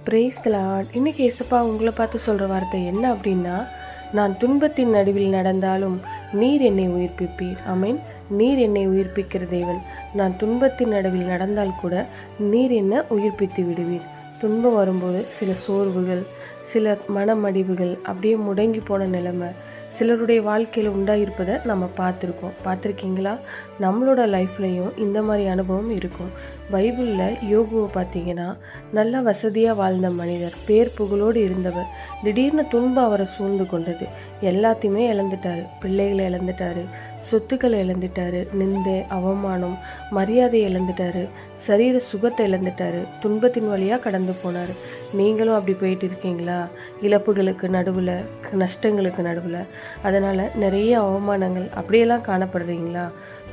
Praise the Lord. இன்னைக்கு ஏசப்பா உங்களை பார்த்து சொல்கிற வார்த்தை என்ன அப்படின்னா, நான் துன்பத்தின் நடுவில் நடந்தாலும் நீர் என்னை உயிர்ப்பிப்பீர். ஆமென். நீர் என்னை உயிர்ப்பிக்கிற தேவன். நான் துன்பத்தின் நடுவில் நடந்தால் கூட நீர் என்ன உயிர்ப்பித்து விடுவீர். துன்பம் வரும்போது சில சோர்வுகள், சில மனமடிவுகள், அப்படியே முடங்கி போன நிலைமை சிலருடைய வாழ்க்கையில் உண்டாயிருப்பதை நம்ம பார்த்துருக்கீங்களா? நம்மளோட லைஃப்லையும் இந்த மாதிரி அனுபவம் இருக்கும். பைபிளில் யோபுவை பார்த்தீங்கன்னா, நல்லா வசதியாக வாழ்ந்த மனிதர், பேர் புகழோடு இருந்தவர். திடீர்னு துன்பம் அவரை சூழ்ந்து கொண்டது. எல்லாத்தையுமே இழந்துட்டாரு. பிள்ளைகளை இழந்துட்டாரு, சொத்துக்களை இழந்துட்டாரு, நிந்தை, அவமானம், மரியாதையை இழந்துட்டாரு, சரீர சுகத்தை இழந்துட்டாரு. துன்பத்தின் வழியாக கடந்து போனார். நீங்களும் அப்படி போயிட்டு இருக்கீங்களா? இழப்புகளுக்கு நடுவில், நஷ்டங்களுக்கு நடுவில், அதனால் நிறைய அவமானங்கள் அப்படியெல்லாம் காணப்படுறீங்களா?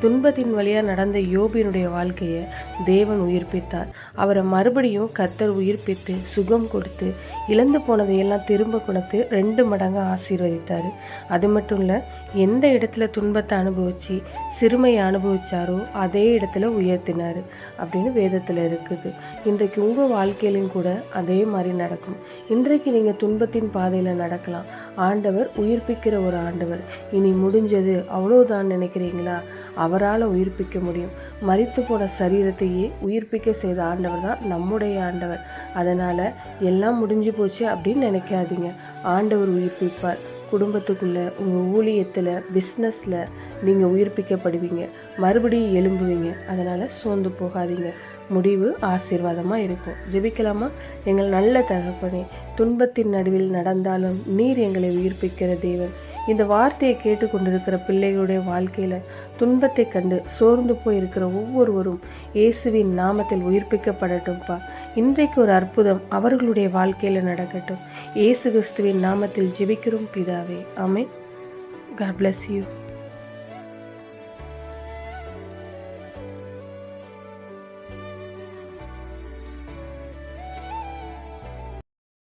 துன்பத்தின் வழியாக நடந்த யோபினுடைய வாழ்க்கையை தேவன் உயிர்ப்பித்தார். அவரை மறுபடியும் கர்த்தர் உயிர்ப்பித்து சுகம் கொடுத்து இழந்து போனதையெல்லாம் திரும்ப கொடுத்து 2 மடங்கு ஆசீர்வதித்தார். அது மட்டும் இல்லை, எந்த இடத்துல துன்பத்தை அனுபவிச்சு சிறுமையை அனுபவிச்சாரோ அதே இடத்துல உயர்த்தினார் அப்படின்னு வேதத்தில் இருக்குது. இன்றைக்கு உங்கள் வாழ்க்கையிலும் கூட அதே மாதிரி நடக்கும். இன்றைக்கு நீங்கள் துன்பத்தின் பாதையில் நடக்கலாம். ஆண்டவர் உயிர்ப்பிக்கிற ஒரு ஆண்டவர். இனி முடிஞ்சது அவ்வளோதான் நினைக்கிறீங்களா? அவரால் உயிர்ப்பிக்க முடியும். மரித்து போன சரீரத்தையே உயிர்ப்பிக்க செய்த ஆண்டவர் தான் நம்முடைய ஆண்டவர். அதனால் எல்லாம் முடிஞ்சு போச்சு அப்படின்னு நினைக்காதீங்க. ஆண்டவர் உயிர்ப்பிப்பார். குடும்பத்துக்குள்ளே, உங்கள் ஊழியத்தில், பிஸ்னஸில் நீங்கள் உயிர்ப்பிக்கப்படுவீங்க. மறுபடியும் எழும்புவீங்க. அதனால் சோர்ந்து போகாதீங்க. முடிவு ஆசீர்வாதமாக இருக்கும். ஜெபிக்கலாமா? எங்கள் நல்ல தகப்பனே, துன்பத்தின் நடுவில் நடந்தாலும் நீர் எங்களை உயிர்ப்பிக்கிற தேவன். இந்த வார்த்தையை கேட்டுக்கொண்டிருக்கிற பிள்ளைகளுடைய வாழ்க்கையில் துன்பத்தை கண்டு சோர்ந்து போயிருக்கிற ஒவ்வொருவரும் இயேசுவின் நாமத்தில் உயிர்ப்பிக்கப்படட்டும்ப்பா. இன்றைக்கு ஒரு அற்புதம் அவர்களுடைய வாழ்க்கையில் நடக்கட்டும். இயேசு கிறிஸ்துவின் நாமத்தில் ஜெபிக்கிறோம் பிதாவே. ஆமென். God bless you.